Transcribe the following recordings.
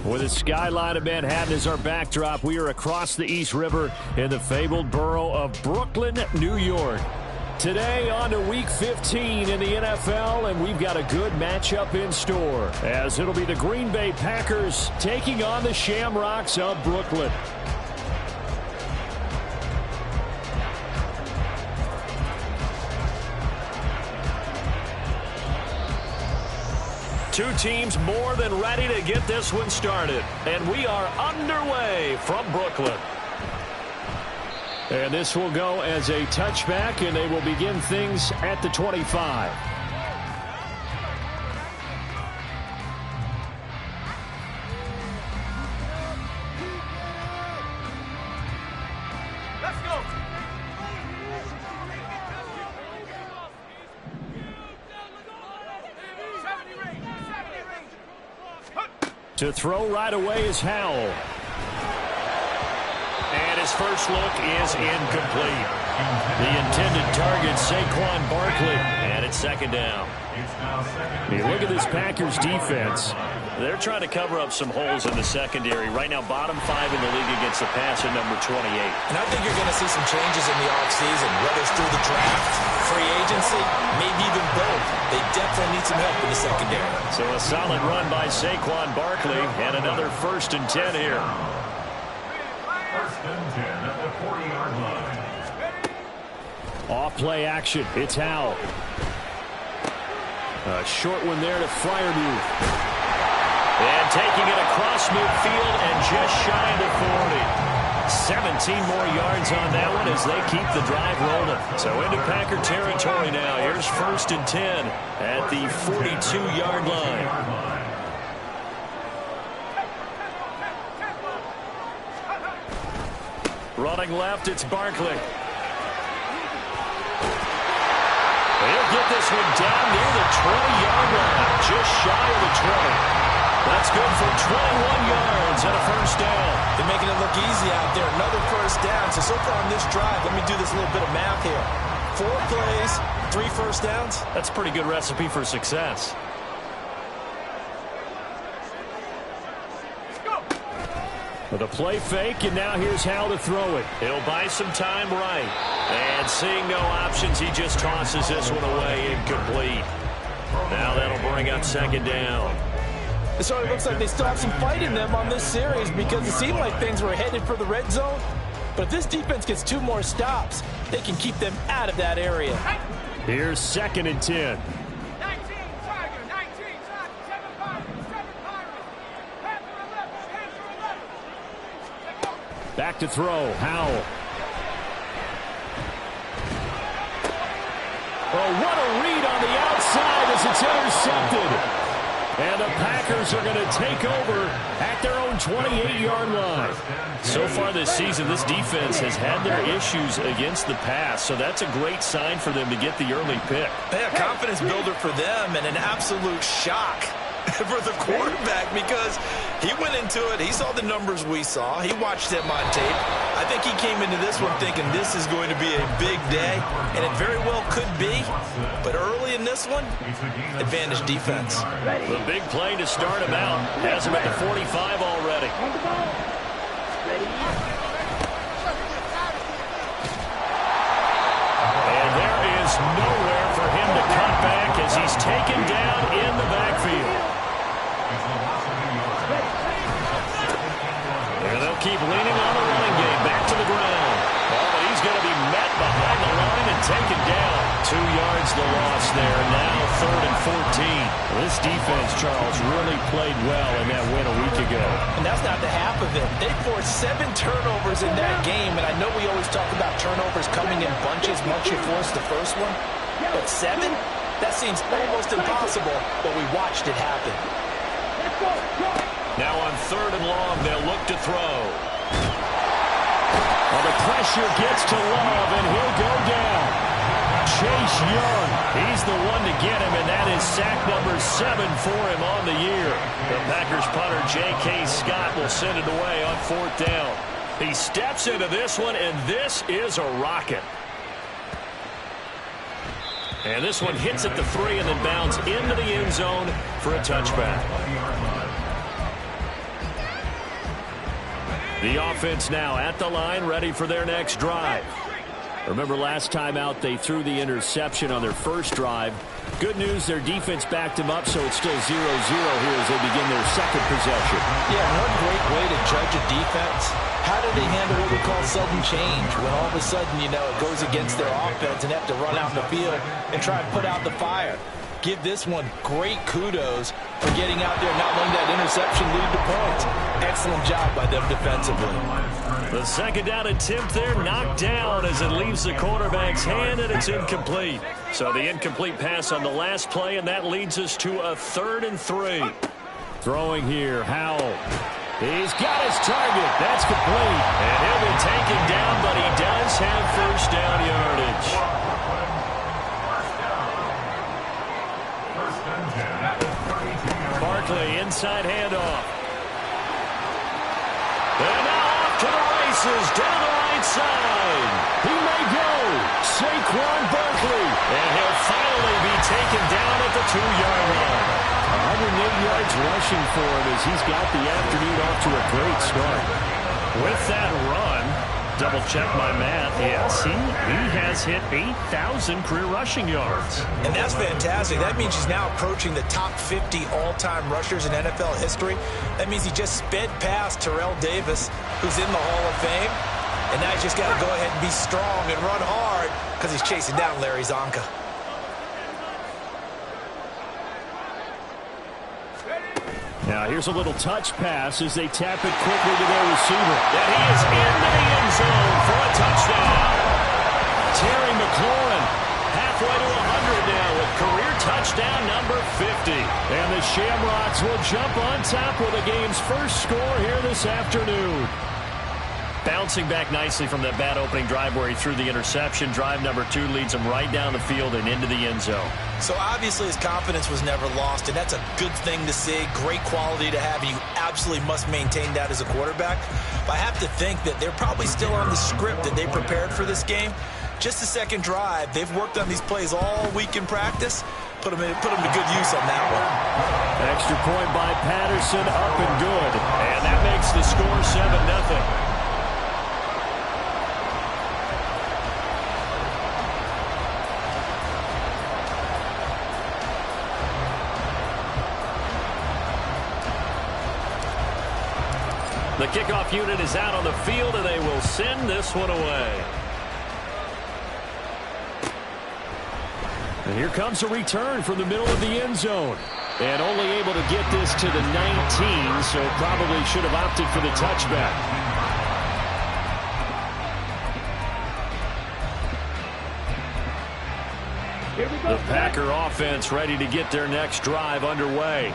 With the skyline of Manhattan as our backdrop, we are across the East River in the fabled borough of Brooklyn, New York. Today on to Week 15 in the NFL, and we've got a good matchup in store, as it'll be the Green Bay Packers taking on the Shamrocks of Brooklyn. Two teams more than ready to get this one started. And we are underway from Brooklyn. And this will go as a touchback, and they will begin things at the 25. To throw right away is Howell. And his first look is incomplete. The intended target, Saquon Barkley. And it's second down. You look at this Packers defense. They're trying to cover up some holes in the secondary. Right now, bottom 5 in the league against the pass at number 28. And I think you're going to see some changes in the offseason, whether it's through the draft, free agency, maybe even both. They definitely need some help in the secondary. So a solid run by Saquon Barkley, and another 1st and 10 here. 1st and 10 at the 40-yard line. Off play action. It's Howell. A short one there to Freiermuth. And taking it across midfield and just shy of the 40. 17 more yards on that one as they keep the drive rolling. So into Packer territory now. Here's 1st and 10 at the 42-yard line. Running left, it's Barkley. He'll get this one down near the 20-yard line, just shy of the 20. That's good for 21 yards and a 1st down. They're making it look easy out there. Another 1st down. So far on this drive, let me do this little bit of math here. 4 plays, 3 first downs. That's a pretty good recipe for success. With a play fake, and now here's how to throw it. He'll buy some time right. And seeing no options, he just tosses this one away incomplete. Now that'll bring up 2nd down. It sort of looks like they still have some fight in them on this series because it seemed like things were headed for the red zone. But if this defense gets 2 more stops, they can keep them out of that area. Here's 2nd and 10. Back to throw, Howell. Oh, what a read on the outside as it's intercepted. And the Packers are going to take over at their own 28-yard line. So far this season, this defense has had their issues against the pass, so that's a great sign for them to get the early pick. Yeah, confidence builder for them and an absolute shock for the quarterback because he went into it. He saw the numbers we saw. He watched them on tape. I think he came into this one thinking this is going to be a big day, and it very well could be. But early in this one, advantage defense. The big play to start him out has him at the 45 already. And there is nowhere for him to cut back as he's taken down in the backfield. And they'll keep leaning on the running game back to the ground. Oh, but he's going to be met behind the line and taken down. 2 yards the loss there. Now 3rd and 14. This defense, Charles, really played well in that win a week ago. And that's not the half of it. They forced 7 turnovers in that game, and I know we always talk about turnovers coming in bunches once you force the first one. But 7? That seems almost impossible, but we watched it happen. Now on 3rd and long, they'll look to throw. Well, the pressure gets to Love, and he'll go down. Chase Young, he's the one to get him, and that is sack number 7 for him on the year. The Packers punter J.K. Scott will send it away on 4th down. He steps into this one, and this is a rocket. And this one hits at the 3 and then bounds into the end zone for a touchback. The offense now at the line, ready for their next drive. Remember last time out, they threw the interception on their first drive. Good news, their defense backed them up, so it's still 0-0 here as they begin their 2nd possession. Yeah, one great way to judge a defense. How do they handle what we call sudden change? When all of a sudden, you know, it goes against their offense and they have to run out in the field and try and put out the fire. Give this one great kudos for getting out there and not letting that interception lead to points. Excellent job by them defensively. The 2nd down attempt there knocked down as it leaves the quarterback's hand, and it's incomplete. So the incomplete pass on the last play, and that leads us to a 3rd and 3. Throwing here, Howell. He's got his target. That's complete. And he'll be taken down, but he does have 1st down yardage. Barkley, inside handoff. And now off to the races, down the right side. He may go. Saquon Barkley. And he'll finally be taken down at the 2-yard line. 108 yards rushing for him as he's got the afternoon off to a great start. With that run, double check my math. Yes, he has hit 8,000 career rushing yards. And that's fantastic. That means he's now approaching the top 50 all-time rushers in NFL history. That means he just sped past Terrell Davis, who's in the Hall of Fame. And now he's just got to go ahead and be strong and run hard because he's chasing down Larry Zonka. Now here's a little touch pass as they tap it quickly to their receiver. And he is into the end zone for a touchdown. Terry McLaurin halfway to 100 now with career touchdown number 50. And the Shamrocks will jump on top with the game's first score here this afternoon. Bouncing back nicely from that bad opening drive where he threw the interception. Drive number 2 leads him right down the field and into the end zone. So obviously his confidence was never lost, and that's a good thing to see. Great quality to have. You absolutely must maintain that as a quarterback. But I have to think that they're probably still on the script that they prepared for this game. just the second drive. They've worked on these plays all week in practice. Put them to good use on that one. Extra point by Patterson, up and good. And that makes the score 7-0. The kickoff unit is out on the field, and they will send this one away. And here comes a return from the middle of the end zone. And only able to get this to the 19, so probably should have opted for the touchback. The Packer offense ready to get their next drive underway.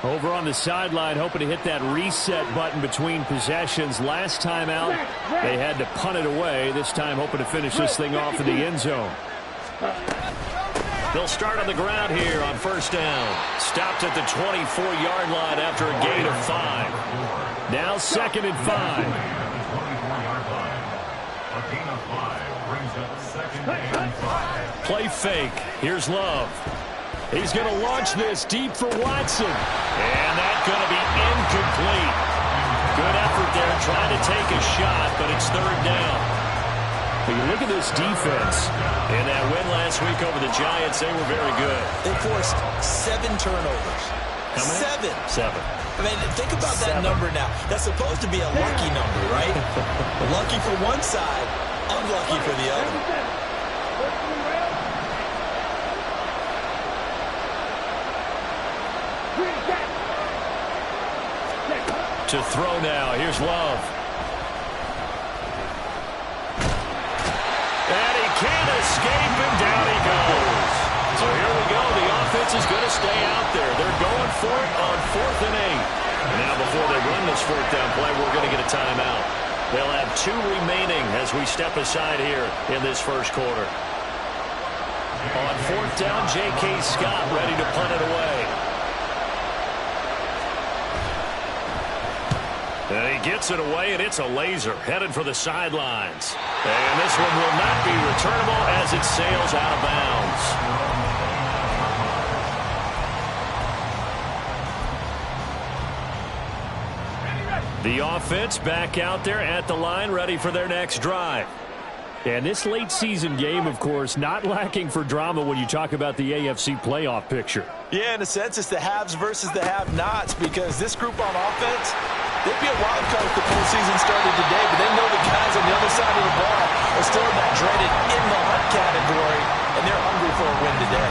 Over on the sideline, hoping to hit that reset button between possessions. Last time out, they had to punt it away. This time, hoping to finish this thing off in the end zone. They'll start on the ground here on first down. Stopped at the 24-yard line after a gain of 5. Now 2nd and 5. Play fake. Here's Love. He's going to launch this deep for Watson. And that's going to be incomplete. Good effort there trying to take a shot, but it's 3rd down. But you look at this defense. In that win last week over the Giants, they were very good. They forced 7 turnovers. How many? 7. I mean, think about that number now. That's supposed to be a lucky number, right? Lucky for one side, unlucky for the other. To throw now. Here's Love. And he can't escape, and down he goes. So here we go. The offense is going to stay out there. They're going for it on 4th and 8. Now before they run this 4th down play, we're going to get a timeout. They'll have 2 remaining as we step aside here in this first quarter. On 4th down, J.K. Scott ready to punt it away. And he gets it away, and it's a laser headed for the sidelines. And this one will not be returnable as it sails out of bounds. The offense back out there at the line, ready for their next drive. And this late season game, of course, not lacking for drama when you talk about the AFC playoff picture. Yeah, in a sense, it's the haves versus the have-nots, because this group on offense, they'd be a wild card if the postseason started today, but they know the guys on the other side of the ball are still in that dreaded in-the-hunt category, and they're hungry for a win today.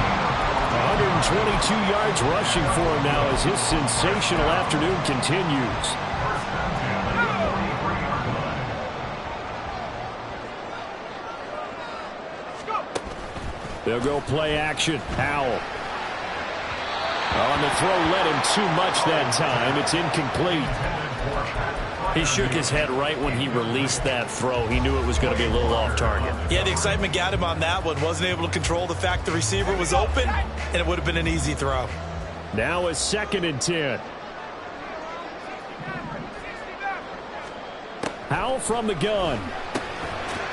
122 yards rushing for him now as his sensational afternoon continues. They'll go play action. Howell. On the throw, led him too much that time. It's incomplete. He shook his head right when he released that throw. He knew it was going to be a little off target. Yeah, the excitement got him on that one. Wasn't able to control the fact the receiver was open, and it would have been an easy throw. Now a 2nd and 10. Howell from the gun.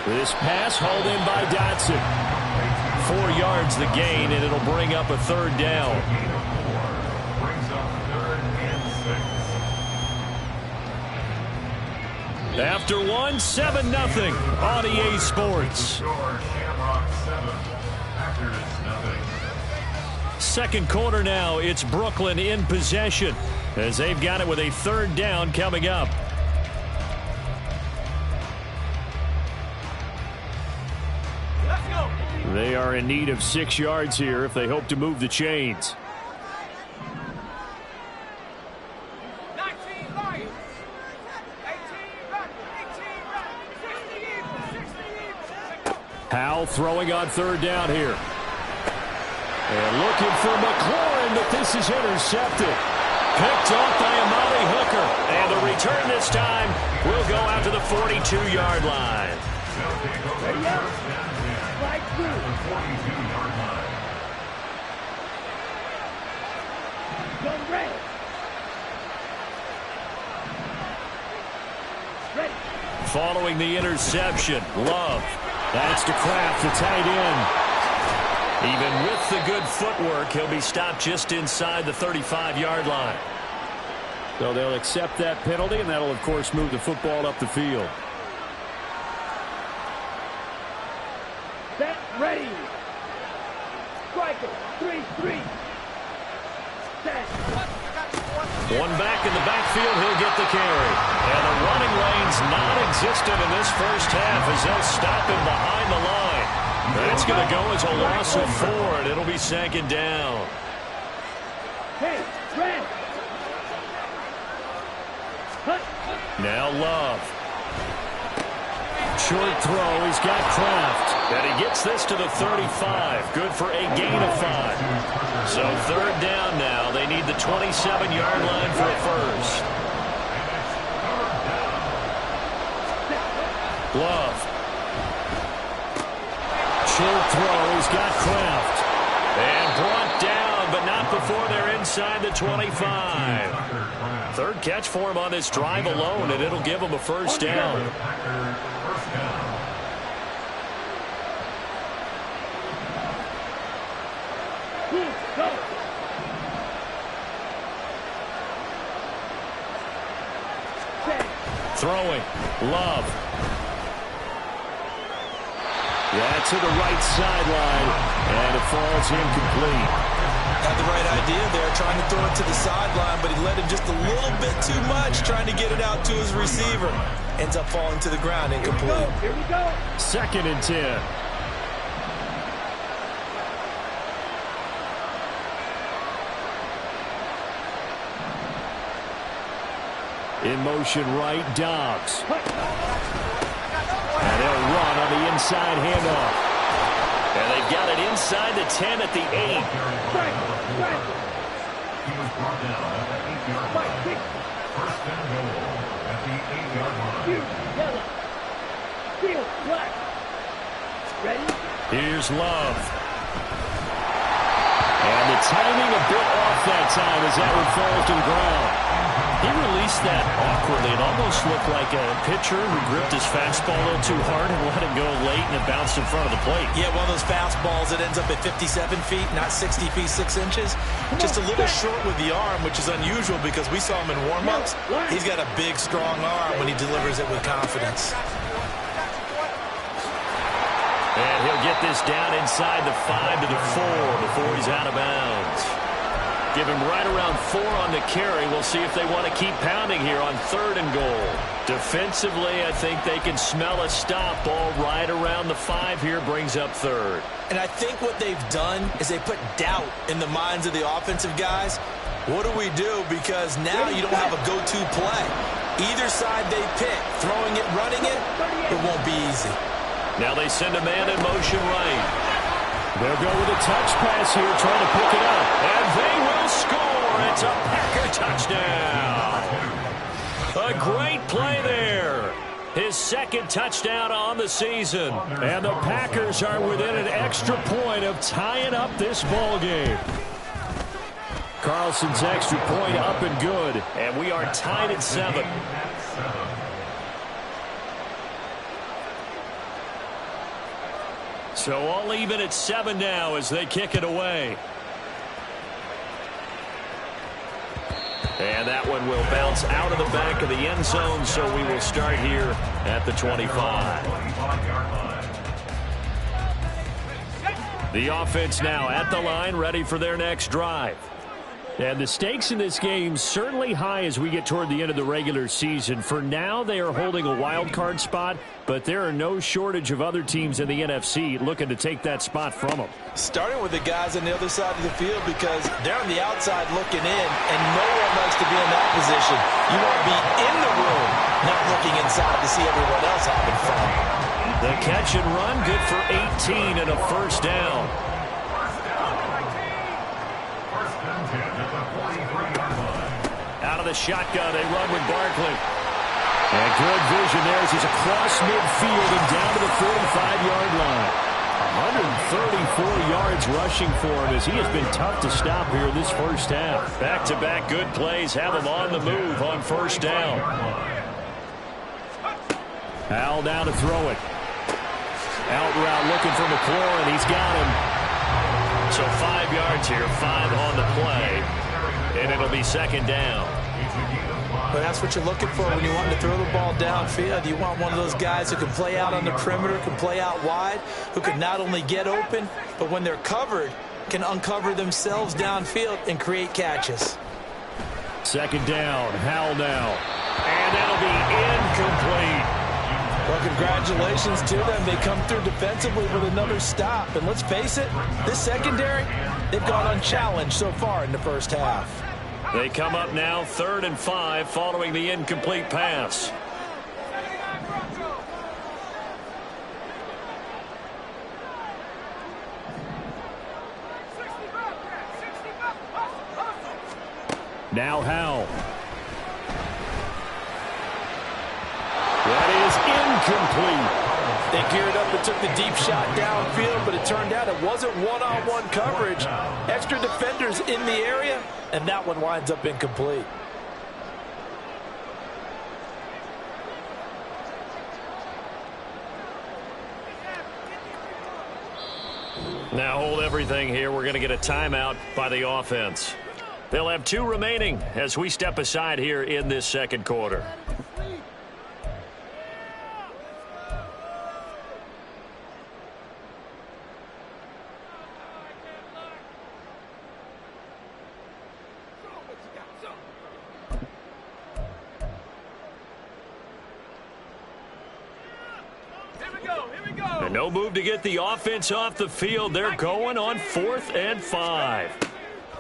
This pass hauled in by Dotson. 4 yards the gain, and it'll bring up a 3rd down. After 7-0 on EA Sports. Second quarter now, it's Brooklyn in possession as they've got it with a 3rd down coming up. They are in need of 6 yards here if they hope to move the chains. Howell throwing on 3rd down here. And looking for McLaurin, but this is intercepted. Picked off by Amari Hooker. And the return this time will go out to the 42-yard line. Following the interception, Love. That's to Kraft, the tight end. Even with the good footwork, he'll be stopped just inside the 35-yard line. So they'll accept that penalty, and that'll, of course, move the football up the field. Set, ready. Striker, 3-3. Set. One back in the backfield, he'll get the carry. And the running lane's non-existent in this first half as they'll stop him behind the line. That's going to go as a loss of 4, and it'll be second down. Hey, red. Now Love. Short throw, he's got Kraft. And he gets this to the 35. Good for a gain of 5. So third down now. They need the 27-yard line for a first. Love. Short throw, he's got Kraft. And brought down, but not before they're inside the 25. Third catch for him on this drive alone, and it'll give him a first down. Throwing. Love. Yeah, to the right sideline, and it falls incomplete. Had the right idea there, trying to throw it to the sideline, but he let him just a little bit too much, trying to get it out to his receiver. Ends up falling to the ground, incomplete. Here we go. 2nd and 10. In motion right, Dobbs. And they'll run on the inside handoff. And they've got it inside the 10 at the 8. He was brought down at the 8-yard line. First and goal at the 8-yard line. Ready? Here's Love. And the timing a bit off that time as that one falls to the ground. He released that awkwardly. It almost looked like a pitcher who gripped his fastball a little too hard and let it go late, and it bounced in front of the plate. Yeah, one of those fastballs that ends up at 57 feet, not 60 feet, 6 inches. Just a little short with the arm, which is unusual because we saw him in warm-ups. He's got a big, strong arm when he delivers it with confidence. And he'll get this down inside the 5 to the 4 before he's out of bounds. Give him right around 4 on the carry. We'll see if they want to keep pounding here on 3rd and goal. Defensively, I think they can smell a stop. Ball right around the 5 here brings up 3rd. And I think what they've done is they put doubt in the minds of the offensive guys. What do we do? Because now you don't have a go-to play. Either side they pick, throwing it, running it, it won't be easy. Now they send a man in motion right. They'll go with a touch pass here, trying to pick it up. And they will score. It's a Packer touchdown. A great play there. His 2nd touchdown on the season. And the Packers are within an extra point of tying up this ball game. Carlson's extra point up and good. And we are tied at 7. So all even at 7 now as they kick it away. And that one will bounce out of the back of the end zone, so we will start here at the 25. The offense now at the line, ready for their next drive. And the stakes in this game certainly high as we get toward the end of the regular season. For now, they are holding a wild card spot, but there are no shortage of other teams in the NFC looking to take that spot from them. Starting with the guys on the other side of the field because they're on the outside looking in, and no one likes to be in that position. You want to be in the room, not looking inside to see everyone else having fun. The catch and run, good for 18 and a first down. Out of the shotgun, they run with Barkley. And good vision there as he's across midfield and down to the 45-yard line. 134 yards rushing for him as he has been tough to stop here in this first half. Back-to-back good plays have him on the move on first down. Al now to throw it. Out route looking for McLaurin. He's got him. So 5 yards here, 5 on the play. And it'll be second down. But that's what you're looking for when you want to throw the ball downfield. You want one of those guys who can play out on the perimeter, can play out wide, who can not only get open, but when they're covered, can uncover themselves downfield and create catches. Second down, Howell now. And that'll be incomplete. Well, congratulations to them. They come through defensively with another stop. And let's face it, this secondary, they've gone unchallenged so far in the first half. They come up now 3rd and 5 following the incomplete pass. Now Howell. That is incomplete. They geared up and took the deep shot downfield, but it turned out it wasn't one-on-one coverage. Extra defenders in the area, and that one winds up incomplete. Now hold everything here. We're going to get a timeout by the offense. They'll have 2 remaining as we step aside here in this second quarter. And no move to get the offense off the field. They're going on 4th and 5.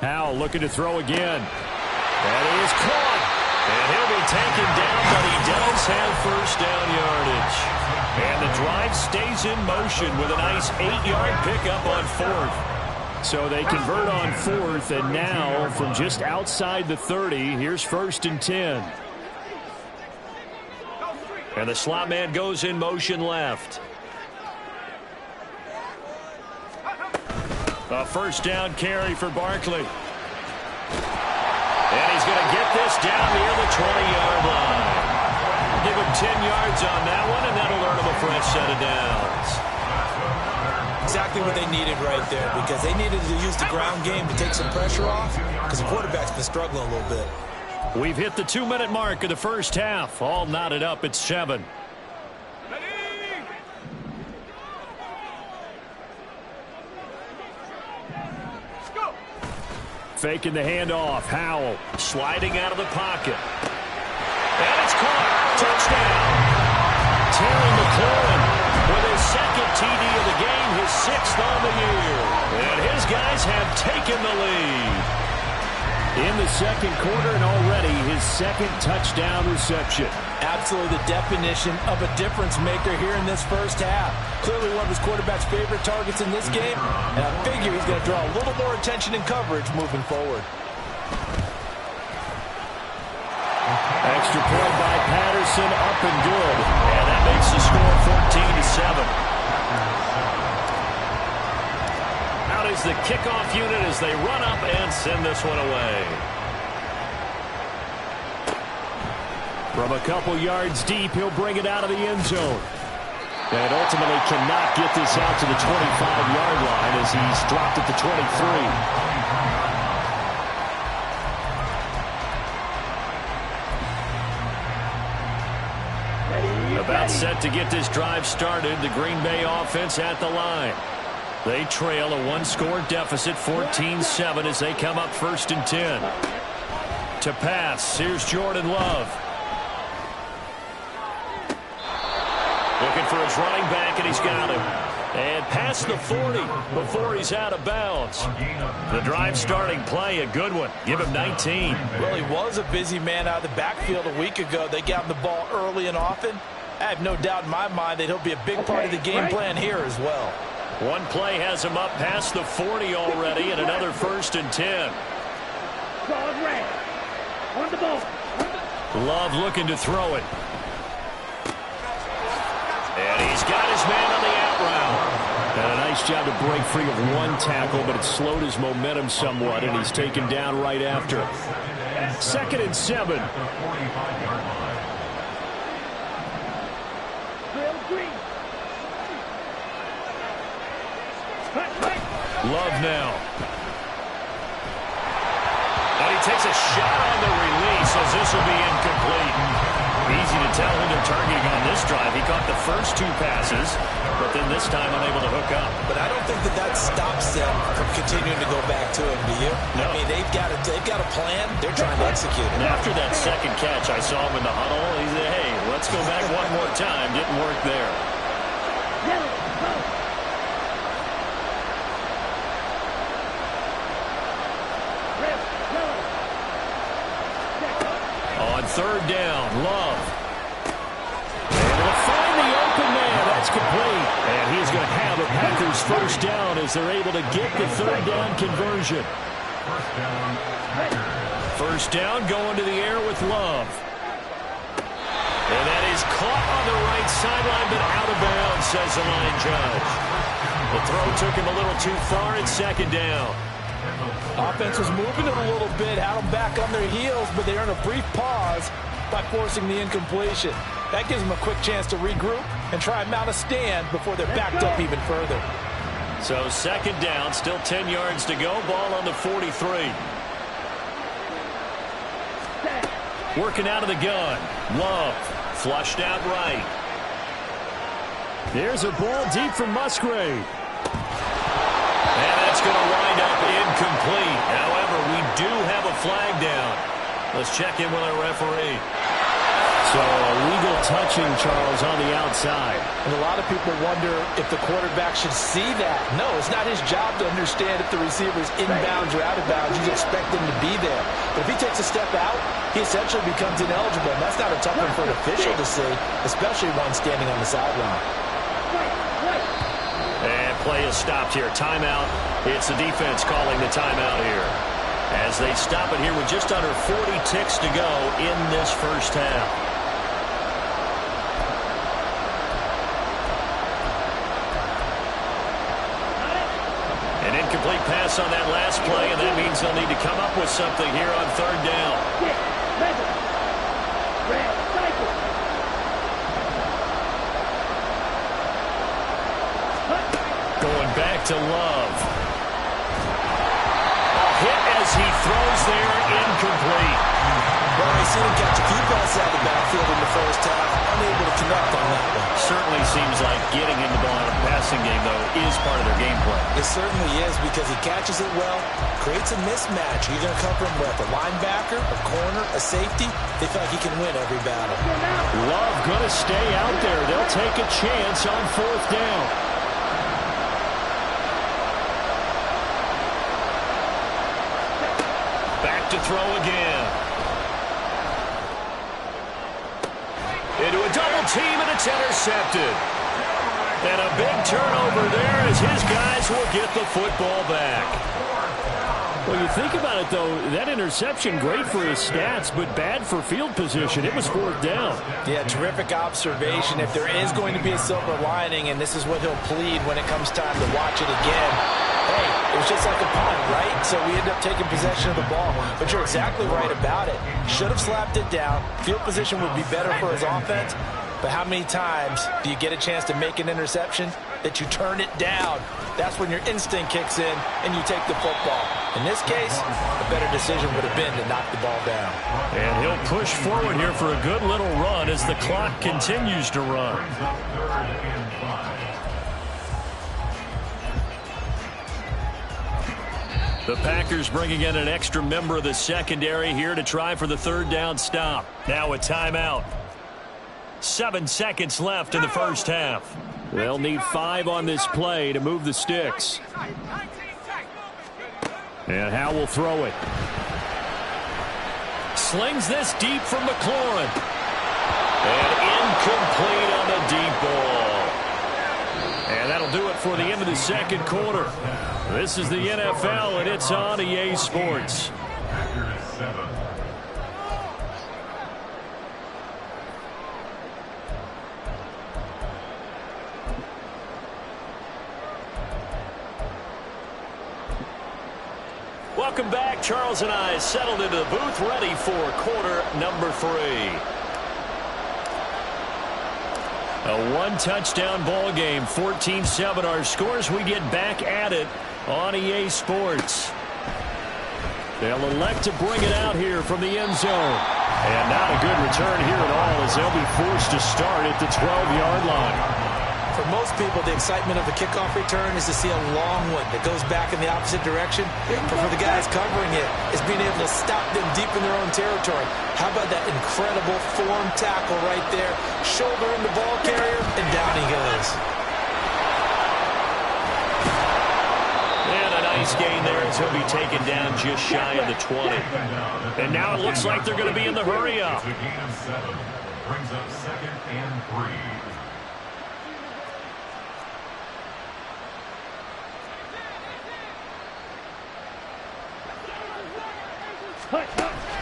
Howell looking to throw again. That is caught. And he'll be taken down, but he does have first down yardage. And the drive stays in motion with a nice 8-yard pickup on 4th. So they convert on 4th, and now from just outside the 30, here's 1st and 10. And the slot man goes in motion left. A first down carry for Barkley. And he's going to get this down near the 20-yard line. Give him 10 yards on that one, and that'll earn him a fresh set of downs. Exactly what they needed right there, because they needed to use the ground game to take some pressure off, because the quarterback's been struggling a little bit. We've hit the 2-minute mark of the first half. All knotted up at 7. Faking the handoff. Howell sliding out of the pocket. And it's caught. Touchdown. Terry McLaurin with his 2nd TD of the game, his 6th on the year. And his guys have taken the lead. In the second quarter, and already his 2nd touchdown reception. Absolutely the definition of a difference maker here in this first half. Clearly one of his quarterback's favorite targets in this game, and I figure he's going to draw a little more attention and coverage moving forward. Extra point by Patterson, up and good. And that makes the score 14-7. Out is the kickoff unit as they run up and send this one away. From a couple yards deep, he'll bring it out of the end zone. And ultimately cannot get this out to the 25-yard line as he's dropped at the 23. About set to get this drive started, the Green Bay offense at the line. They trail a 1-score deficit, 14-7, as they come up 1st and 10. To pass, here's Jordan Love. Looking for his running back, and he's got him. And past the 40 before he's out of bounds. The drive starting play, a good one. Give him 19. Well, he was a busy man out of the backfield a week ago. They got him the ball early and often. I have no doubt in my mind that he'll be a big part of the game plan here as well. One play has him up past the 40 already, and another 1st and 10. On the ball. Love looking to throw it. And he's got his man on the out route. And a nice job to break free of one tackle, but it slowed his momentum somewhat, and he's taken down right after. 2nd and 7. Love now. And he takes a shot on the release as this will be incomplete. Easy to tell who they're targeting on this drive. He caught the first 2 passes, but then this time unable to hook up. But I don't think that stops them from continuing to go back to him, do you? No. I mean, they've got a plan. They're trying to execute it. And after that second catch, I saw him in the huddle. He said, hey, let's go back one more time. Didn't work there. On third down, Love. Able to find the open man. That's complete. And he's going to have a Packers first down as they're able to get the third down conversion. First down going to the air with Love. And that is caught on the right sideline, but out of bounds, says the line judge. The throw took him a little too far. It's second down. Offense was moving it a little bit, had them back on their heels, but they earned a brief pause by forcing the incompletion. That gives them a quick chance to regroup and try and mount a stand before they're backed up even further. So second down, still 10 yards to go. Ball on the 43. Working out of the gun. Love. Flushed out right. There's a ball deep from Musgrave. And that's going to wind up incomplete. However, we do have a flag down. Let's check in with our referee. So a legal touching, Charles, on the outside. And a lot of people wonder if the quarterback should see that. No, it's not his job to understand if the receiver is inbounds or out of bounds. You expect him to be there. But if he takes a step out, he essentially becomes ineligible. And that's not a tough one for an official to see, especially one standing on the sideline. And play is stopped here. Timeout. It's the defense calling the timeout here. As they stop it here with just under 40 ticks to go in this first half. An incomplete pass on that last play, and that means they'll need to come up with something here on third down. Going back to Love. Hit as he throws there, incomplete. Well, they seem to catch a few passes out of the backfield in the first half, unable to connect on that one. Certainly seems like getting in the ball in a passing game, though, is part of their game plan. It certainly is because he catches it well, creates a mismatch. You're going to come from what, a linebacker, a corner, a safety. They feel like he can win every battle. Love going to stay out there. They'll take a chance on fourth down. Back to throw again. Into a double team, and it's intercepted. And a big turnover there as his guys will get the football back. Well, you think about it, though, that interception, great for his stats, but bad for field position. It was fourth down. Yeah, terrific observation. If there is going to be a silver lining, and this is what he'll plead when it comes time to watch it again, hey, it was just like a punt, right? So we end up taking possession of the ball. But you're exactly right about it. Should have slapped it down. Field position would be better for his offense. But how many times do you get a chance to make an interception that you turn it down? That's when your instinct kicks in and you take the football. In this case, a better decision would have been to knock the ball down. And he'll push forward here for a good little run as the clock continues to run. The Packers bringing in an extra member of the secondary here to try for the third down stop. Now a timeout. 7 seconds left in the first half. They'll need 5 on this play to move the sticks. And Howe will throw it. Slings this deep from McLaurin. And incomplete on the deep ball. And that'll do it for the end of the second quarter. This is the NFL, and it's on EA Sports. Welcome back. Charles and I settled into the booth, ready for quarter number 3. A one-touchdown ball game, 14-7 our scores. We get back at it on EA Sports. They'll elect to bring it out here from the end zone. And not a good return here at all, as they'll be forced to start at the 12-yard line. For most people, the excitement of a kickoff return is to see a long one that goes back in the opposite direction. But for the guys covering it, is being able to stop them deep in their own territory. How about that incredible form tackle right there? Shoulder in the ball carrier, and down he goes. And a nice gain there as he'll be taken down just shy of the 20. And now it looks like they're going to be in the hurry-up. It's a gain of 7. Brings up 2nd and 3.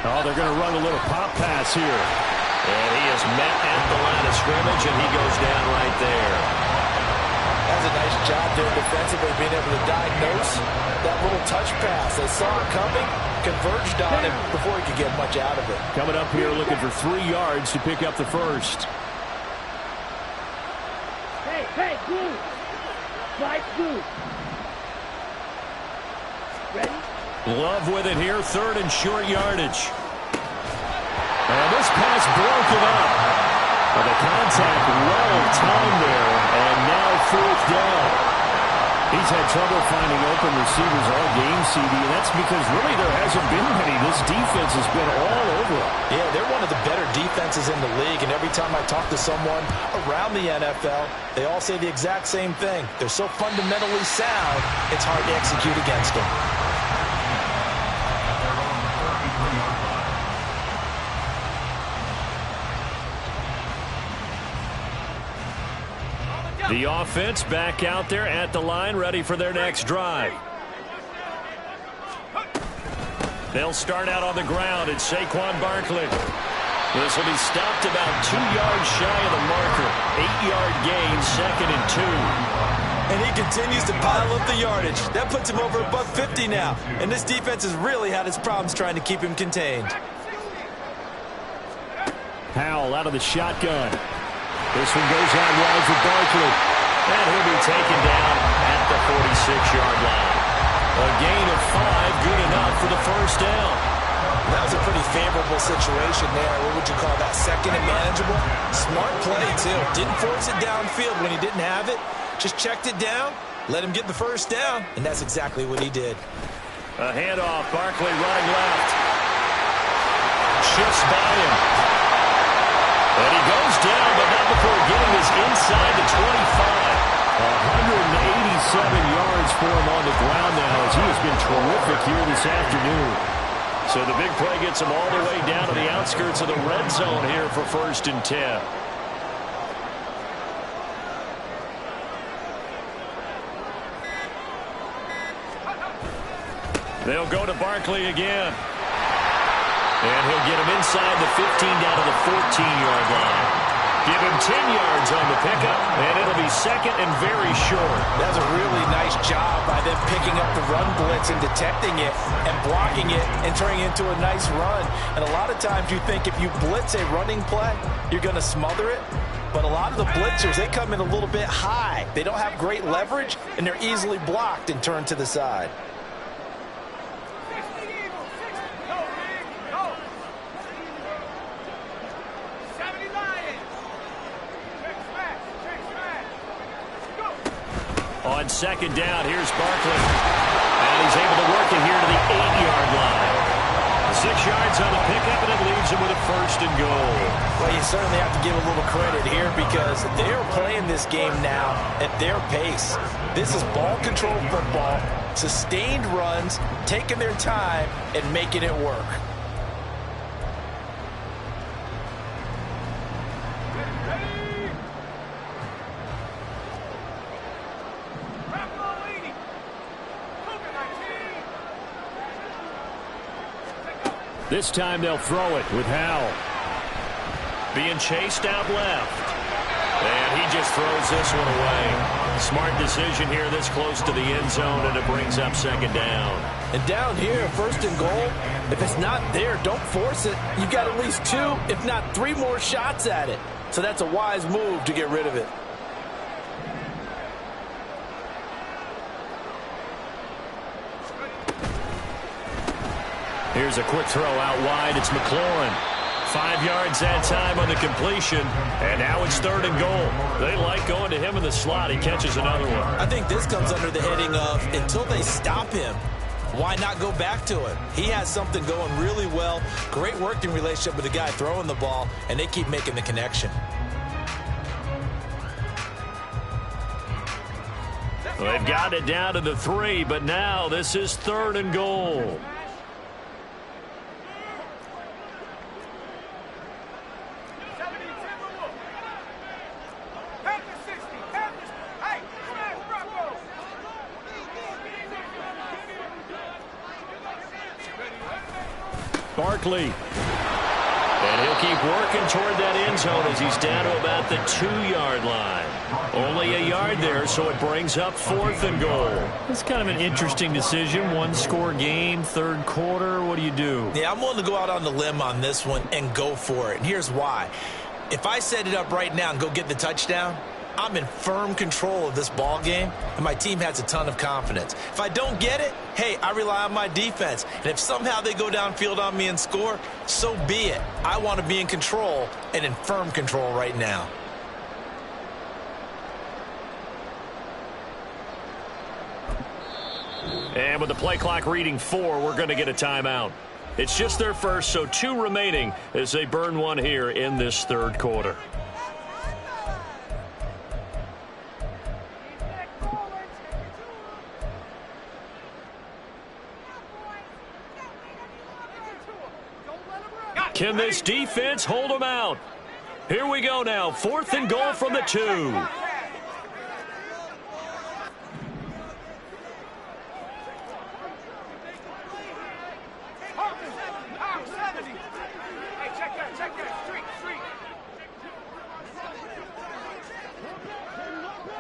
Oh, they're going to run a little pop pass here. And he is met at the line of scrimmage, and he goes down right there. That's a nice job there defensively, being able to diagnose that little touch pass. They saw it coming, converged on him before he could get much out of it. Coming up here looking for 3 yards to pick up the first. Hey, good. Slide good. Ready? Love with it here, 3rd and short yardage. And this pass broken up. Well, the contact well timed there, and now 4th down. He's had trouble finding open receivers all game, CD, and that's because really there hasn't been many. This defense has been all over it. Yeah, they're one of the better defenses in the league, and every time I talk to someone around the NFL, they all say the exact same thing. They're so fundamentally sound, it's hard to execute against them. The offense back out there at the line, ready for their next drive. They'll start out on the ground. It's Saquon Barkley. This will be stopped about 2 yards shy of the marker. 8-yard gain, 2nd and 2. And he continues to pile up the yardage. That puts him over $150 now. And this defense has really had its problems trying to keep him contained. Powell out of the shotgun. This one goes out wide for Barkley. And he'll be taken down at the 46-yard line. A gain of 5, good enough for the first down. That was a pretty favorable situation there. What would you call that? 2nd and manageable? Smart play, too. Didn't force it downfield when he didn't have it. Just checked it down, let him get the first down, and that's exactly what he did. A handoff, Barkley running left. Shifts by him. And he goes down, but not before getting this inside the 25. 187 yards for him on the ground now, as he has been terrific here this afternoon. So the big play gets him all the way down to the outskirts of the red zone here for 1st and 10. They'll go to Barkley again. And he'll get him inside the 15 down to the 14-yard line. Give him 10 yards on the pickup, and it'll be 2nd and very short. That's a really nice job by them picking up the run blitz and detecting it and blocking it and turning it into a nice run. And a lot of times you think if you blitz a running play, you're going to smother it. But a lot of the blitzers, they come in a little bit high. They don't have great leverage, and they're easily blocked and turned to the side. On 2nd down, here's Barkley. And he's able to work it here to the 8-yard line. 6 yards on the pickup, and it leaves him with a 1st and goal. Well, you certainly have to give a little credit here because they're playing this game now at their pace. This is ball control football, sustained runs, taking their time, and making it work. This time they'll throw it with Howell. Being chased out left. And he just throws this one away. Smart decision here this close to the end zone, and it brings up 2nd down. And down here, 1st and goal, if it's not there, don't force it. You've got at least 2, if not 3 more shots at it. So that's a wise move to get rid of it. Here's a quick throw out wide. It's McLaurin. 5 yards that time on the completion, and now it's 3rd and goal. They like going to him in the slot. He catches another one. I think this comes under the heading of until they stop him, why not go back to him? He has something going really well. Great working relationship with the guy throwing the ball, and they keep making the connection. They've got it down to the 3, but now this is 3rd and goal. Barkley. And he'll keep working toward that end zone as he's down to about the 2-yard line. Only a yard there, so it brings up 4th and goal. It's kind of an interesting decision. 1-score game, 3rd quarter. What do you do? Yeah, I'm willing to go out on the limb on this one and go for it. And here's why. If I set it up right now and go get the touchdown, I'm in firm control of this ball game, and my team has a ton of confidence. If I don't get it, hey, I rely on my defense. And if somehow they go downfield on me and score, so be it. I want to be in control and in firm control right now. And with the play clock reading 4, we're going to get a timeout. It's just their first, so 2 remaining as they burn one here in this 3rd quarter. Can this defense hold them out? Here we go now. 4th and goal from the 2.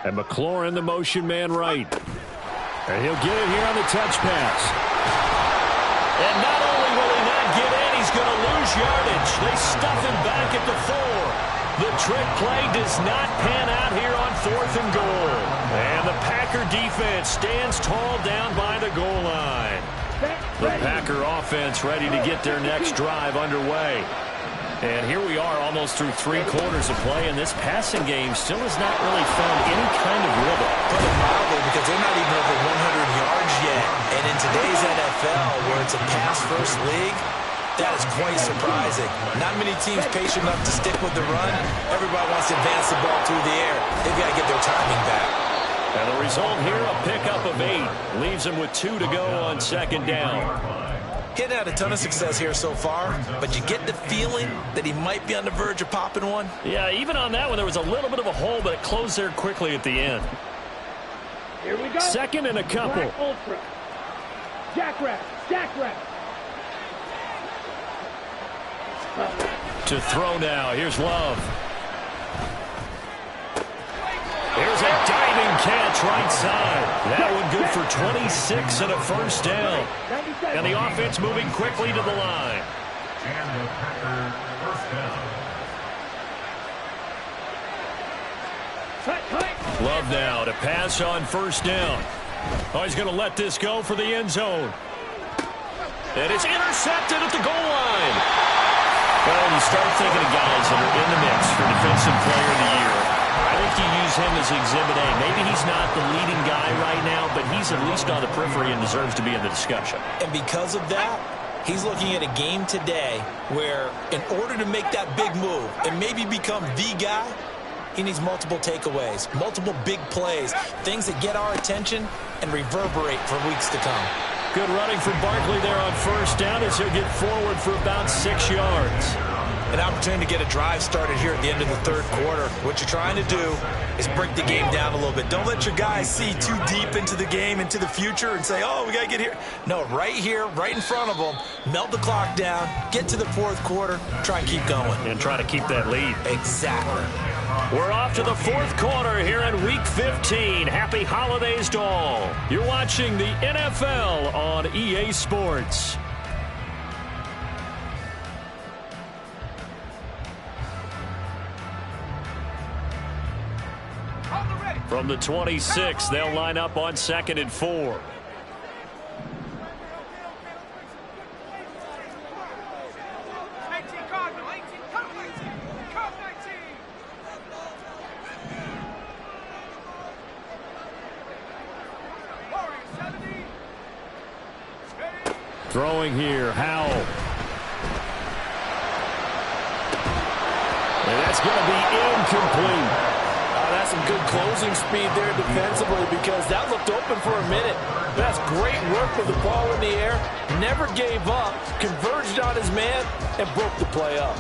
And McLaurin, the motion man right. And he'll get it here on the touch pass. And not only will he not get in, he's going to lose yardage. They stuff him back at the 4. The trick play does not pan out here on 4th and goal. And the Packer defense stands tall down by the goal line. The Packer offense ready to get their next drive underway. And here we are almost through 3 quarters of play, and this passing game still has not really found any kind of rhythm. Put it mildly, because they're not even over 100 yards yet. And in today's NFL, where it's a pass-first league, that is quite surprising. Not many teams patient enough to stick with the run. Everybody wants to advance the ball through the air. They've got to get their timing back. And the result here, a pickup of 8. Leaves them with 2 to go on 2nd down. Hitting had a ton of success here so far, but you get the feeling that he might be on the verge of popping one. Yeah, even on that one, there was a little bit of a hole, but it closed there quickly at the end. Here we go. 2nd and a couple. Black Ultra. Jackrabbit. Jackrabbit. To throw now. Here's Love. Here's a diving catch right side. That one good for 26 and a 1st down. And the offense moving quickly to the line. And the Packer 1st down. Love now to pass on 1st down. Oh, he's going to let this go for the end zone. And it's intercepted at the goal line. Well, when you start thinking of guys that are in the mix for Defensive Player of the Year, I think you use him as Exhibit A. Maybe he's not the leading guy right now, but he's at least on the periphery and deserves to be in the discussion. And because of that, he's looking at a game today where in order to make that big move and maybe become the guy, he needs multiple takeaways, multiple big plays, things that get our attention and reverberate for weeks to come. Good running from Barkley there on 1st down as he'll get forward for about 6 yards. An opportunity to get a drive started here at the end of the 3rd quarter. What you're trying to do is break the game down a little bit. Don't let your guys see too deep into the game, into the future, and say, oh, we got to get here. No, right here, right in front of them, melt the clock down, get to the 4th quarter, try and keep going. And try to keep that lead. Exactly. We're off to the 4th quarter here in Week 15. Happy holidays to all. You're watching the NFL on EA Sports. From the 26, they'll line up on 2nd and 4. Throwing here, Howell. And that's going to be incomplete. That's some good closing speed there defensively because that looked open for a minute. That's great work with the ball in the air. Never gave up, converged on his man, and broke the play up.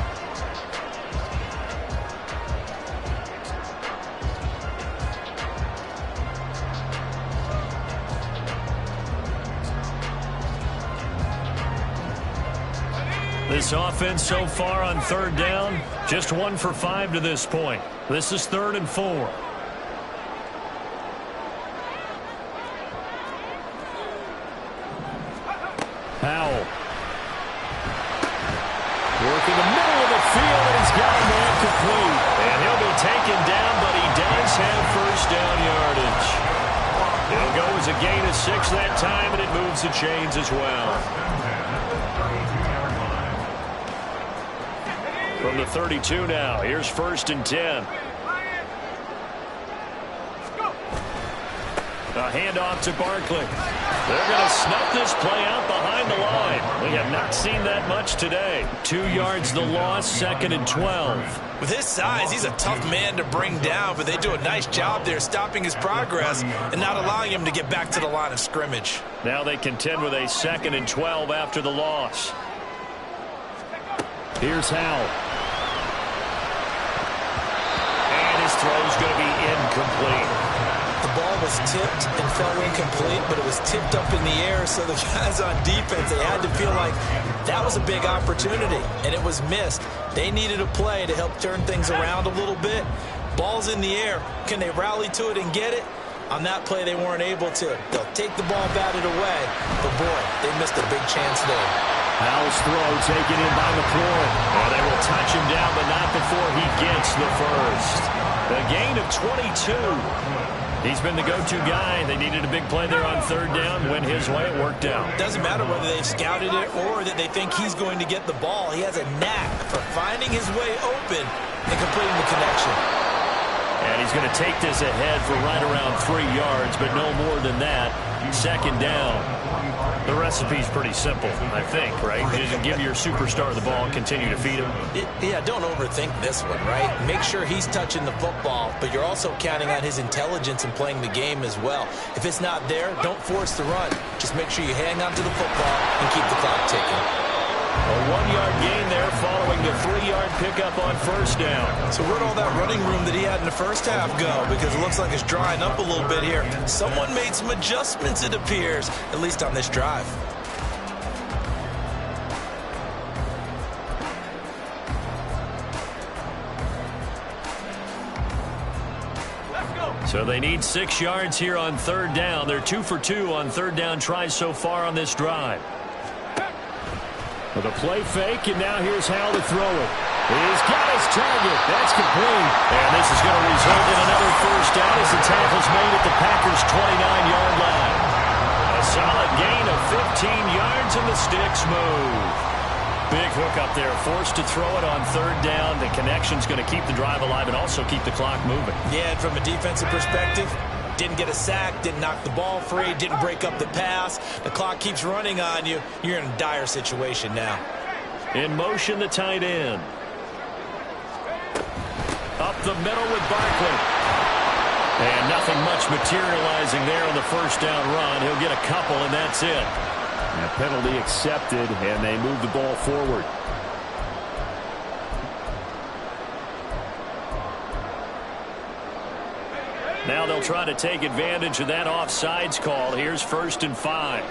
This offense so far on third down, just 1 for 5 to this point. This is 3rd and 4. Howell. Working the middle of the field, and he's got a man complete. And he'll be taken down, but he does have first down yardage. It'll go as a gain of 6 that time, and it moves the chains as well. From the 32 now, here's 1st and 10. A handoff to Barkley. They're going to snuff this play out behind the line. We have not seen that much today. 2 yards the loss, 2nd and 12. With his size, he's a tough man to bring down, but they do a nice job there stopping his progress and not allowing him to get back to the line of scrimmage. Now they contend with a 2nd and 12 after the loss. Here's Howell. And his throw's going to be incomplete. The ball was tipped and fell incomplete, but it was tipped up in the air, so the guys on defense, they had to feel like that was a big opportunity, and it was missed. They needed a play to help turn things around a little bit. Ball's in the air. Can they rally to it and get it? On that play, they weren't able to. They'll take the ball batted away, but boy, they missed a big chance there. Howell's throw taken in by McLaurin. And they will touch him down, but not before he gets the first. The gain of 22. He's been the go-to guy. They needed a big play there on 3rd down. Went his way. It worked out. Doesn't matter whether they've scouted it or that they think he's going to get the ball. He has a knack for finding his way open and completing the connection. And he's going to take this ahead for right around 3 yards, but no more than that. 2nd down. The recipe's pretty simple, I think, right? You just give your superstar the ball and continue to feed him. Yeah, don't overthink this one, right? Make sure he's touching the football, but you're also counting on his intelligence in playing the game as well. If it's not there, don't force the run. Just make sure you hang on to the football and keep the clock ticking. A 1-yard gain there following the 3-yard pickup on 1st down. So where'd all that running room that he had in the first half go? Because it looks like it's drying up a little bit here. Someone made some adjustments, it appears, at least on this drive. So they need 6 yards here on 3rd down. They're 2 for 2 on 3rd down tries so far on this drive. With a play fake, and now here's Howell to throw it. He's got his target. That's complete. And this is going to result in another first down as the tackle's made at the Packers' 29-yard line. A solid gain of 15 yards, and the sticks move. Big hook up there, forced to throw it on 3rd down. The connection's going to keep the drive alive and also keep the clock moving. Yeah, and from a defensive perspective, didn't get a sack, didn't knock the ball free, didn't break up the pass. The clock keeps running on you. You're in a dire situation now. In motion, the tight end. Up the middle with Barkley. And nothing much materializing there on the first down run. He'll get a couple, and that's it. And a penalty accepted, and they move the ball forward. Now they'll try to take advantage of that offsides call. Here's 1st and 5.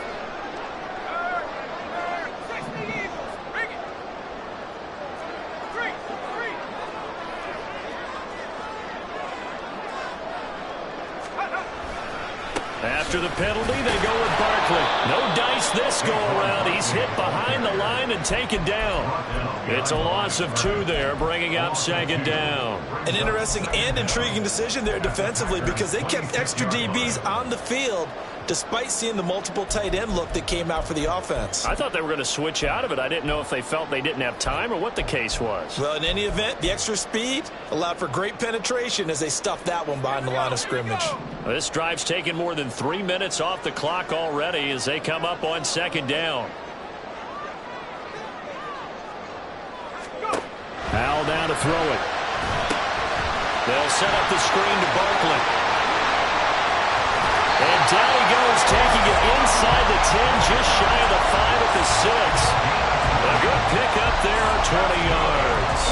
After the penalty, they go with Barkley. No dice this go around. He's hit behind the line and taken down. It's a loss of 2 there, bringing up 2nd down. An interesting and intriguing decision there defensively because they kept extra DBs on the field despite seeing the multiple tight end look that came out for the offense. I thought they were going to switch out of it. I didn't know if they felt they didn't have time or what the case was. Well, in any event, the extra speed allowed for great penetration as they stuffed that one behind the line of scrimmage. This drive's taken more than 3 minutes off the clock already as they come up on 2nd down. Powell down to throw it. They'll set up the screen to Barkley. And down he goes, taking it inside the 10, just shy of the 5 at the 6. A good pickup there, 20 yards.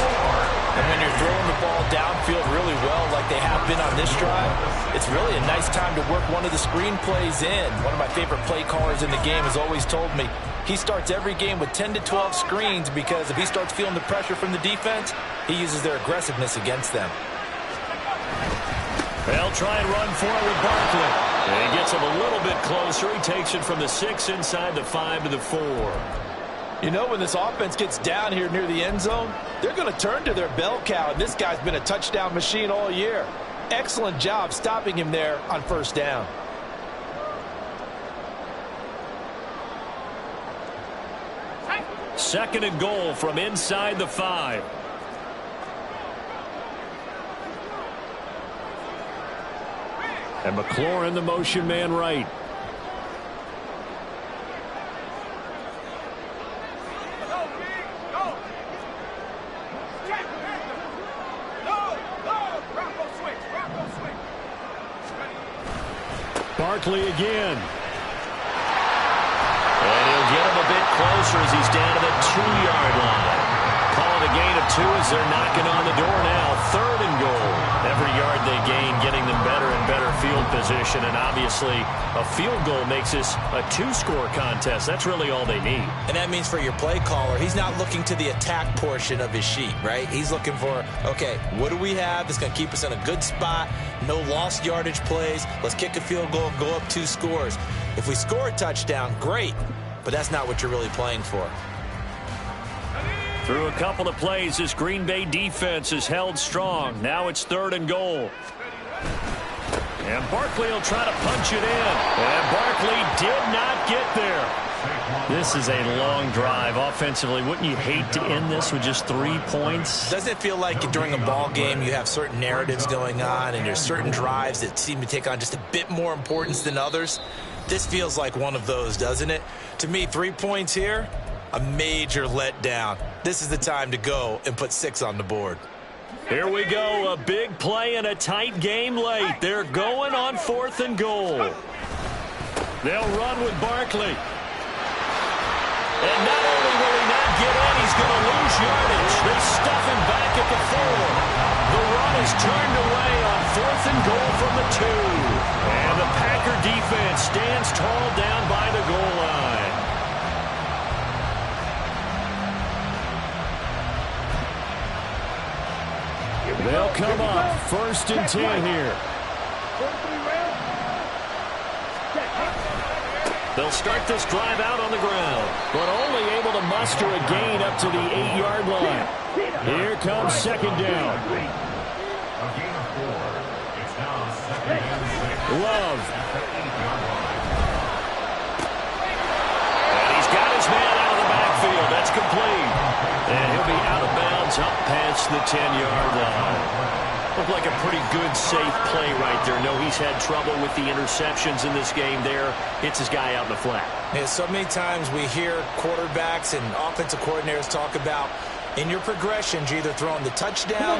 And when you're throwing the ball downfield really well like they have been on this drive, it's really a nice time to work one of the screen plays in. One of my favorite play callers in the game has always told me he starts every game with 10 to 12 screens because if he starts feeling the pressure from the defense, he uses their aggressiveness against them. They'll try and run for it with Barkley. And he gets him a little bit closer. He takes it from the 6 inside the 5 to the 4. You know, when this offense gets down here near the end zone, they're going to turn to their bell cow, and this guy's been a touchdown machine all year. Excellent job stopping him there on first down. Second and goal from inside the 5. And McLaurin, the motion man right. Barkley again. And he'll get him a bit closer as he's down to the 2-yard line. Call it a gain of 2 as they're knocking on the door now. Third and goal. Every yard they gain getting them better and better field position. And obviously a field goal makes this a 2-score contest. That's really all they need. And that means for your play caller, he's not looking to the attack portion of his sheet, right? He's looking for, okay, what do we have that's going to keep us in a good spot? No lost yardage plays. Let's kick a field goal, go up 2 scores. If we score a touchdown, great. But that's not what you're really playing for. Through a couple of plays, this Green Bay defense is held strong. Now it's third and goal. And Barkley will try to punch it in. And Barkley did not get there. This is a long drive offensively. Wouldn't you hate to end this with just 3 points? Doesn't it feel like during a ball game you have certain narratives going on and there's certain drives that seem to take on just a bit more importance than others? This feels like one of those, doesn't it? To me, 3 points here, a major letdown. This is the time to go and put 6 on the board. Here we go, a big play in a tight game late. They're going on 4th and goal. They'll run with Barkley. And not only will he not get in, he's going to lose yardage. They stuff him back at the 4. The run is turned away on 4th and goal from the 2. And the Packer defense stands tall down by the goal line. They'll come up 1st and 10 here. They'll start this drive out on the ground, but only able to muster a gain up to the 8-yard line. Here comes second down. A gain of 4. It's now second and 6. Love. And he's got his man out of the backfield. That's complete. And he'll be out of bounds up past the 10-yard line. Looked like a pretty good, safe play right there. No, he's had trouble with the interceptions in this game there. Hits his guy out in the flat. Yeah, so many times we hear quarterbacks and offensive coordinators talk about in your progressions, you're either throwing the touchdown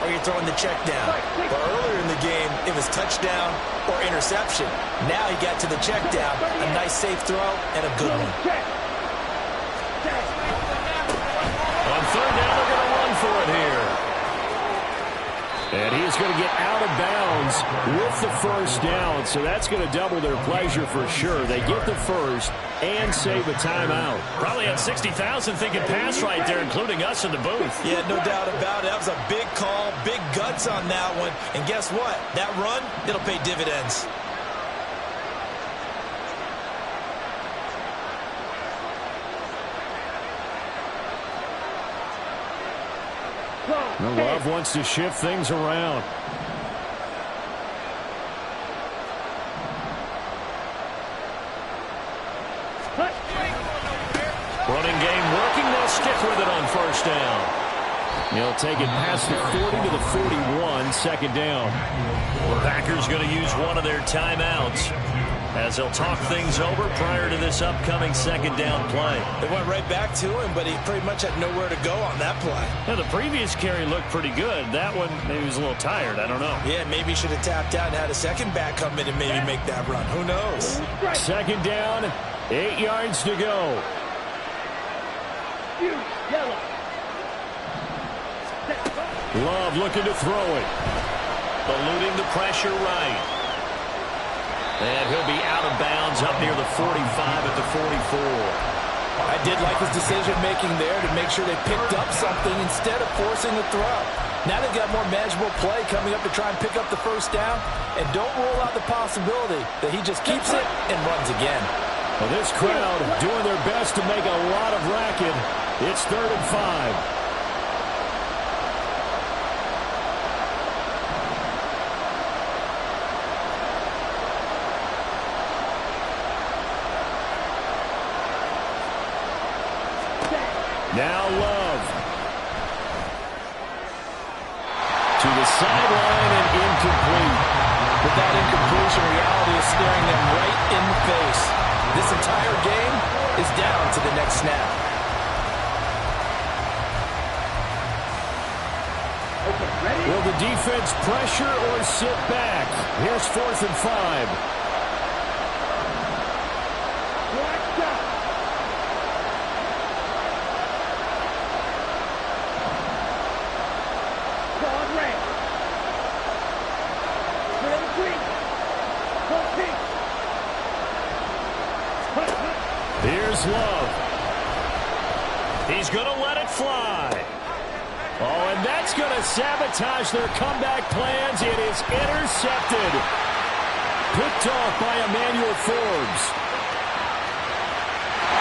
or you're throwing the check down. But earlier in the game, it was touchdown or interception. Now he got to the check down. A nice safe throw and a good one. On third down, they're going to run for it here. And he is going to get out of bounds with the first down, so that's going to double their pleasure for sure. They get the first and save a timeout. Probably had 60,000 thinking pass right there, including us in the booth. Yeah, no doubt about it. That was a big call, big guts on that one. And guess what? That run, it'll pay dividends. Love wants to shift things around. Running game working. They'll stick with it on first down. He'll take it past the 40 to the 41, second down. The Packers going to use one of their timeouts. as they'll talk things over prior to this upcoming second down play. They went right back to him, but he pretty much had nowhere to go on that play. Yeah, the previous carry looked pretty good. That one, maybe he was a little tired. I don't know. Yeah, maybe he should have tapped out and had a second back come in and maybe make that run. Who knows? Second down, 8 yards to go. Yellow. Love looking to throw it. Eluding the pressure right. And he'll be out of bounds up near the 45 at the 44. I did like his decision-making there to make sure they picked up something instead of forcing the throw. Now they've got more manageable play coming up to try and pick up the first down. And don't rule out the possibility that he just keeps it and runs again. Well, this crowd doing their best to make a lot of racket. It's 3rd and 5. Now Love. To the sideline and incomplete. With that incompletion, reality is staring them right in the face. This entire game is down to the next snap. Okay, ready? Will the defense pressure or sit back? Here's 4th and 5. Watch out. Broad red. Red green. Full pink. Here's Love. He's going to let it fly. Oh, and that's going to sabotage their comeback plans. It is intercepted. Picked off by Emmanuel Forbes.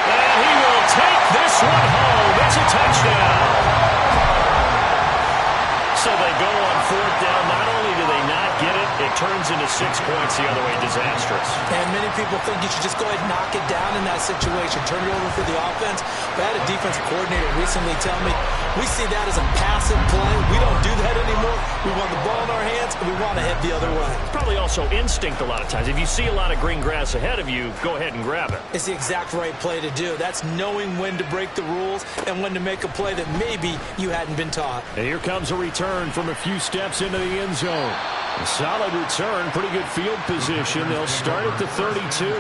And he will take this one home. It's a touchdown. So they go on 4th down. Not only do they not get it, it turns into 6 points the other way. Disastrous. And many people think you should just go ahead and knock it down in that situation. Turn it over for the offense. But I had a defensive coordinator recently tell me, we see that as a passive play. We don't do that anymore. We want the ball in our hands, and we want to head the other way. Probably also instinct a lot of times. If you see a lot of green grass ahead of you, go ahead and grab it. It's the exact right play to do. That's knowing when to break the rules and when to make a play that maybe you hadn't been taught. And here comes a return from a few steps into the end zone. A solid return, pretty good field position. They'll start at the 32. At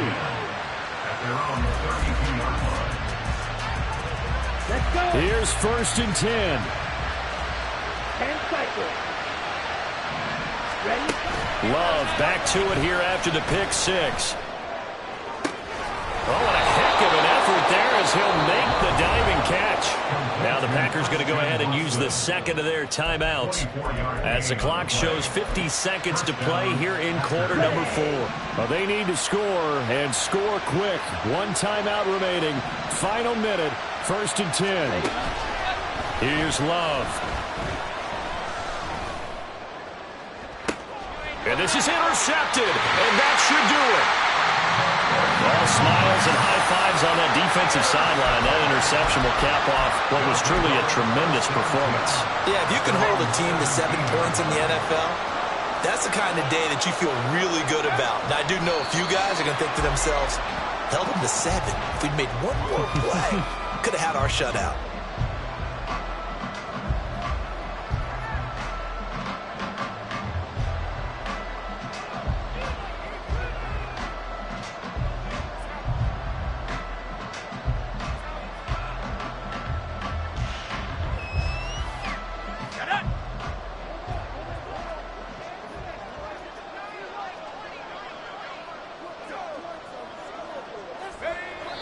their own 32-yard line. Let's go. Here's 1st and 10. 10 cycles. Ready? Love back to it here after the pick 6. Oh, and a heck of an effort there as he'll make the diving catch. Now the Packers going to go ahead and use the second of their timeouts as the clock shows 50 seconds to play here in quarter number 4. Well, they need to score and score quick. 1 timeout remaining. Final minute, 1st and 10. Here's Love. And this is intercepted, and that should do it. All smiles and high fives on that defensive sideline. That interception will cap off what was truly a tremendous performance. Yeah, if you can hold a team to 7 points in the NFL, that's the kind of day that you feel really good about. Now, I do know a few guys are going to think to themselves, held them to 7. If we'd made one more play, could have had our shutout.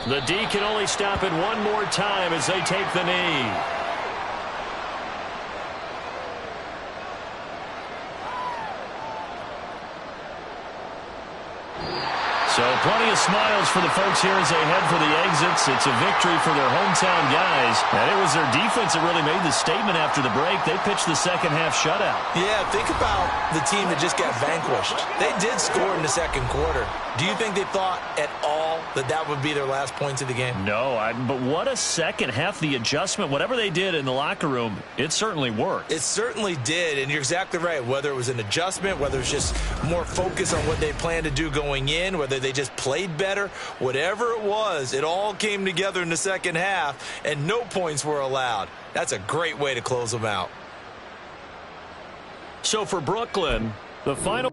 The D can only stop it one more time as they take the knee. So plenty of smiles for the folks here as they head for the exits. It's a victory for their hometown guys. And it was their defense that really made the statement after the break. They pitched the second half shutout. Yeah, think about the team that just got vanquished. They did score in the second quarter. Do you think they thought at all that that would be their last points of the game? No, but what a second half. The adjustment, whatever they did in the locker room, it certainly worked. It certainly did, and you're exactly right. Whether it was an adjustment, whether it was just more focus on what they planned to do going in, whether they just just played better. Whatever it was, it all came together in the second half, and no points were allowed. That's a great way to close them out. So for Brooklyn, the final...